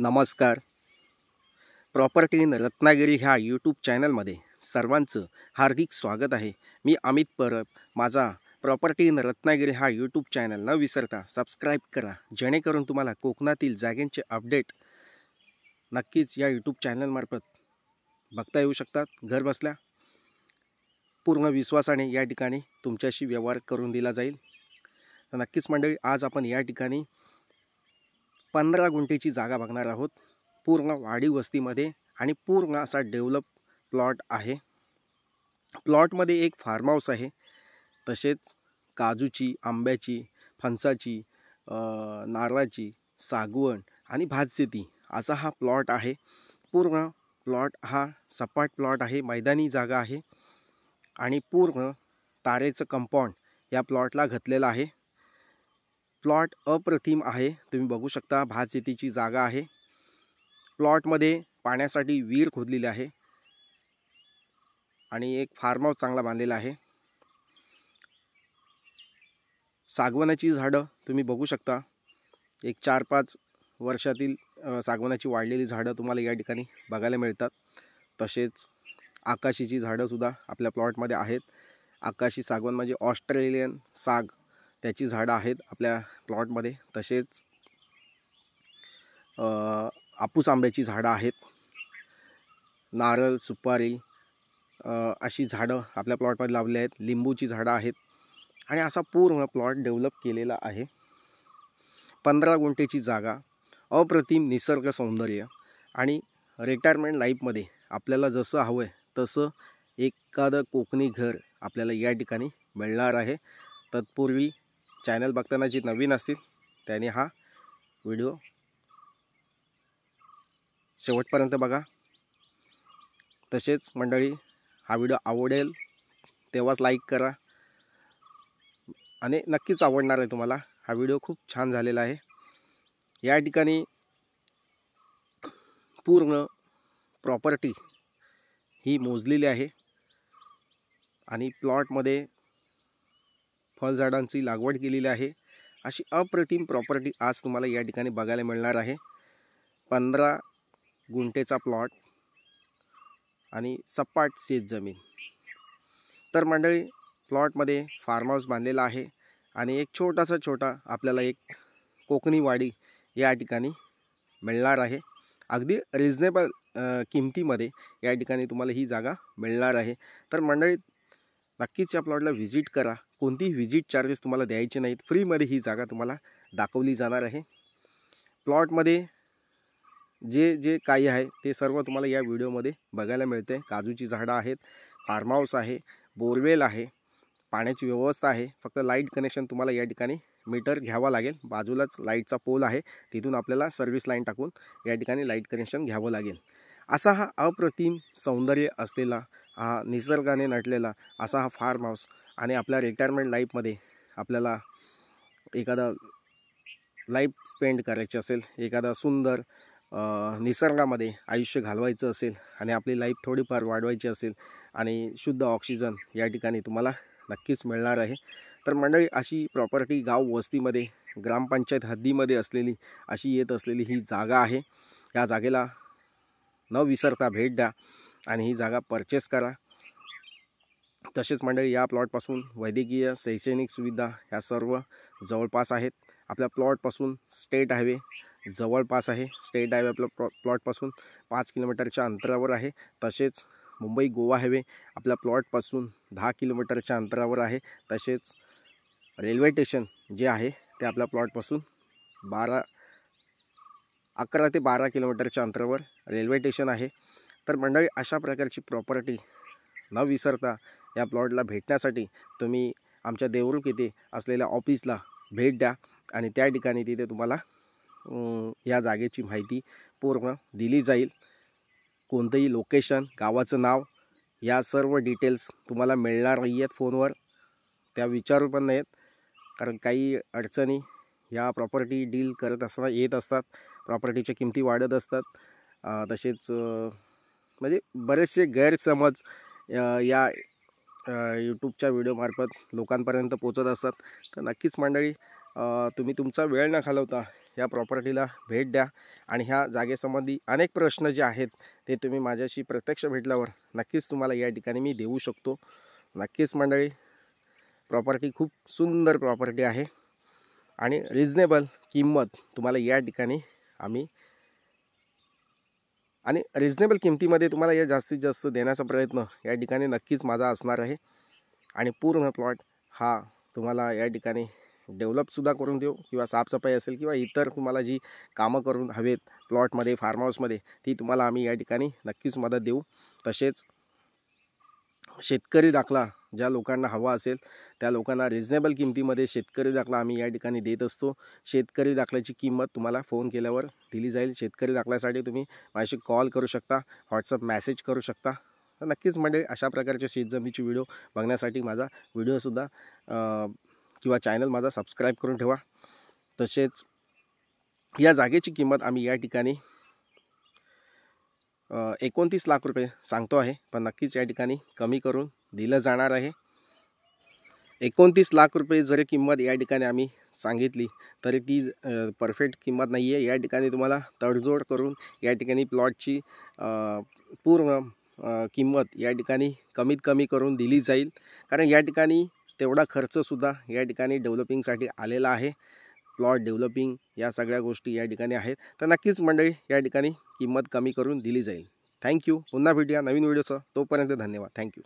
नमस्कार. Property in Ratnagiri ह्या YouTube चॅनलमध्ये सर्वांचं हार्दिक स्वागत आहे. मी अमित परब. माझा प्रॉपर्टी इन रत्नागिरी हा यूट्यूब चॅनल न विसरता सबस्क्राईब करा, जेणेकरून तुम्हाला कोकणातील जागेंचे अपडेट नक्कीच या यूट्यूब चॅनलमार्फत बघता येऊ शकतात. घर बसल्या पूर्ण विश्वासाने या ठिकाणी तुमच्याशी व्यवहार करून दिला जाईल. तर नक्कीच मंडळी, आज आपण या ठिकाणी 15 गुंठेची जागा बघणार आहोत. पूर्ण वाडी वस्तीमध्ये आणि पूर्ण असा डेव्हलप प्लॉट आहे. प्लॉटमध्ये एक फार्म हाऊस आहे, तसेच काजूची, आंब्याची, फणसाची, नारळाची, सागवण आणि भातशेती असा हा प्लॉट आहे. पूर्ण प्लॉट हा सपाट प्लॉट आहे, मैदानी जागा आहे आणि पूर्ण तारेचं कंपाऊंड या प्लॉटला घातलेलं आहे. प्लॉट अप्रतिम आहे, तुम्ही बघू शकता. भातशेतीची जागा आहे. प्लॉटमध्ये पाण्यासाठी विहीर खोदलेली आहे आणि एक फार्म हाऊस चांगला बांधलेला आहे. सागवनाची झाडं तुम्ही बघू शकता. एक 4-5 वर्षातील सागवनाची वाढलेली झाडं तुम्हाला या ठिकाणी बघायला मिळतात. तसेच आकाशीची झाडं सुद्धा आपल्या प्लॉटमध्ये आहेत. आकाशी सागवण म्हणजे ऑस्ट्रेलियन साग, त्याची झाडं आहेत आपल्या प्लॉटमध्ये. तसेच आपूस आंब्याची झाडं आहेत. नारळ, सुपारी अशी झाडं आपल्या प्लॉटमध्ये लावली आहेत. लिंबूची झाडं आहेत आणि असा पूर्ण प्लॉट डेव्हलप केलेला आहे. 15 गुंठेची जागा, अप्रतिम निसर्ग सौंदर्य आणि रिटायरमेंट लाईफमध्ये आपल्याला जसं हवं आहे तसं एखादं कोकणी घर आपल्याला या ठिकाणी मिळणार आहे. तत्पूर्वी चॅनल बघताना जे नवीन असतील त्याने हा व्हिडिओ शेवटपर्यंत बघा. तसेच मंडळी, हा व्हिडिओ आवडेल तेव्हाच लाईक करा आणि नक्कीच आवडणार आहे तुम्हाला. हा व्हिडिओ खूप छान झालेला आहे. या ठिकाणी पूर्ण प्रॉपर्टी ही मोजलेली आहे आणि प्लॉटमध्ये फळझाडांची लागवड केलेली आहे. अशी अप्रतिम प्रॉपर्टी आज तुम्हाला या ठिकाणी बघायला मिळणार आहे. 15 गुंठेचा प्लॉट आणि सपाट शेतजमीन. तर मंडळी, प्लॉटमध्ये फार्म हाऊस बांधलेला आहे आणि एक छोटा आपल्याला एक कोकणी वाडी या ठिकाणी मिळणार आहे. अगदी रिजनेबल किमतीमध्ये या ठिकाणी तुम्हाला ही जागा मिळणार आहे. तर मंडळी, नक्कीच या प्लॉटला व्हिजिट करा. कोणतीही व्हिजिट चार्जेस तुम्हाला द्यायचे नाहीत. फ्रीमध्ये ही जागा तुम्हाला दाखवली जाणार आहे. प्लॉटमध्ये जे जे काही आहे ते सर्व तुम्हाला या व्हिडिओमध्ये बघायला मिळते. काजूची झाडं आहेत, फार्म हाऊस आहे, बोरवेल आहे, पाण्याची व्यवस्था आहे. फक्त लाईट कनेक्शन तुम्हाला या ठिकाणी मीटर घ्यावा लागेल. बाजूलाच लाईटचा पोल आहे, तिथून आपल्याला सर्व्हिस लाईन टाकून या ठिकाणी लाईट कनेक्शन घ्यावं लागेल. असा हा अप्रतिम सौंदर्य असलेला, हा निसर्गाने नटलेला असा हा फार्म हाऊस आणि आपल्या रिटायरमेंट लाईफमध्ये आपल्याला एखादा लाईफ स्पेंड करायची असेल, एखादा सुंदर निसर्गामध्ये आयुष्य घालवायचं असेल आणि आपली लाईफ थोडीफार वाढवायची असेल आणि शुद्ध ऑक्सिजन या ठिकाणी तुम्हाला नक्कीच मिळणार आहे. तर मंडळी, अशी प्रॉपर्टी गाव वस्तीमध्ये ग्रामपंचायत हद्दीमध्ये असलेली अशी येत असलेली ही जागा आहे. या जागेला न विसरता भेट द्या आणि ही जागा परचेस करा. तसेच मंडळी, या प्लॉटपासून वैद्यकीय, शैक्षणिक सुविधा ह्या सर्व जवळपास आहेत. आपल्या प्लॉटपासून स्टेट हायवे जवळपास आहे. स्टेट हायवे आपल्या प्लॉटपासून 5 किलोमीटरच्या अंतरावर आहे. तसेच मुंबई गोवा हायवे आपल्या प्लॉटपासून 10 किलोमीटरच्या अंतरावर आहे. तसेच रेल्वे स्टेशन जे आहे ते आपल्या प्लॉटपासून 11 ते 12 किलोमीटरच्या अंतरावर रेल्वे स्टेशन आहे. तर मंडळी, अशा प्रकारची प्रॉपर्टी न विसरता या प्लॉटला भेटण्यासाठी तुम्ही आमच्या देवरुख येथे असलेल्या ऑफिसला भेट द्या आणि त्या ठिकाणी तिथे तुम्हाला या जागेची माहिती पूर्ण दिली जाईल. कोणतंही लोकेशन, गावाचं नाव या सर्व डिटेल्स तुम्हाला मिळणार नाही आहेत फोनवर. त्या विचारू पण नाहीत, कारण काही अडचणी या प्रॉपर्टी डील करत असताना येत असतात. प्रॉपर्टीच्या किमती वाढत असतात. तसेच म्हणजे बरेचसे गैरसमज या यूट्यूबच्या व्हिडिओमार्फत लोकांपर्यंत पोचत असतात. तर नक्कीच मंडळी, तुम्ही तुमचा वेळ न घालवता या प्रॉपर्टीला भेट द्या आणि ह्या जागेसंबंधी अनेक प्रश्न जे आहेत ते तुम्ही माझ्याशी प्रत्यक्ष भेटल्यावर नक्कीच तुम्हाला या ठिकाणी मी देऊ शकतो. नक्कीच मंडळी, प्रॉपर्टी खूप सुंदर प्रॉपर्टी आहे आणि रिजनेबल किंमत तुम्हाला या ठिकाणी आम्ही आणि रिजनेबल किमतीमध्ये तुम्हाला या जास्तीत जास्त देण्याचा प्रयत्न या ठिकाणी नक्कीच माझा असणार आहे. आणि पूर्ण प्लॉट हा तुम्हाला या ठिकाणी डेव्हलपसुद्धा करून देऊ, किंवा साफसफाई असेल किंवा इतर तुम्हाला जी कामं करून हवेत प्लॉटमध्ये, फार्म हाऊसमध्ये, ती तुम्हाला आम्ही या ठिकाणी नक्कीच मदत देऊ. तसेच शेतकरी दाखला ज्या लोकांना हवा असेल त्या लोकांना रिजनेबल किमतीमध्ये शेतकरी दाखला आम्ही या ठिकाणी देत असतो. शेतकरी दाखल्याची किंमत तुम्हाला फोन केल्यावर दिली जाईल. शेतकरी दाखल्यासाठी तुम्ही माझ्याशी कॉल करू शकता, व्हॉट्सअप मेसेज करू शकता. तर नक्कीच म्हणजे अशा प्रकारचे शेतजमिनीचे व्हिडिओ बघण्यासाठी माझा व्हिडिओसुद्धा किंवा चॅनल माझा सबस्क्राईब करून ठेवा. तसेच या जागेची किंमत आम्ही या ठिकाणी 29 लाख रुपये सांगतो आहे, पण नक्कीच या ठिकाणी कमी करून दिलं जाणार आहे. 29 लाख रुपये जरी किंमत या ठिकाणी आम्ही सांगितली तरी ती परफेक्ट किंमत नाही आहे. या ठिकाणी तुम्हाला तडजोड करून या ठिकाणी प्लॉटची पूर्ण किंमत या ठिकाणी कमीत कमी करून दिली जाईल, कारण या ठिकाणी तेवढा खर्चसुद्धा या ठिकाणी डेव्हलपिंगसाठी आलेला आहे. प्लॉट डेव्हलपिंग या सगळ्या गोष्टी या ठिकाणी आहेत. तर नक्कीच मंडळी या ठिकाणी किंमत कमी करून दिली जाईल. थँक्यू. पुन्हा भेटूया नवीन व्हिडिओसह. तोपर्यंत धन्यवाद. थँक्यू.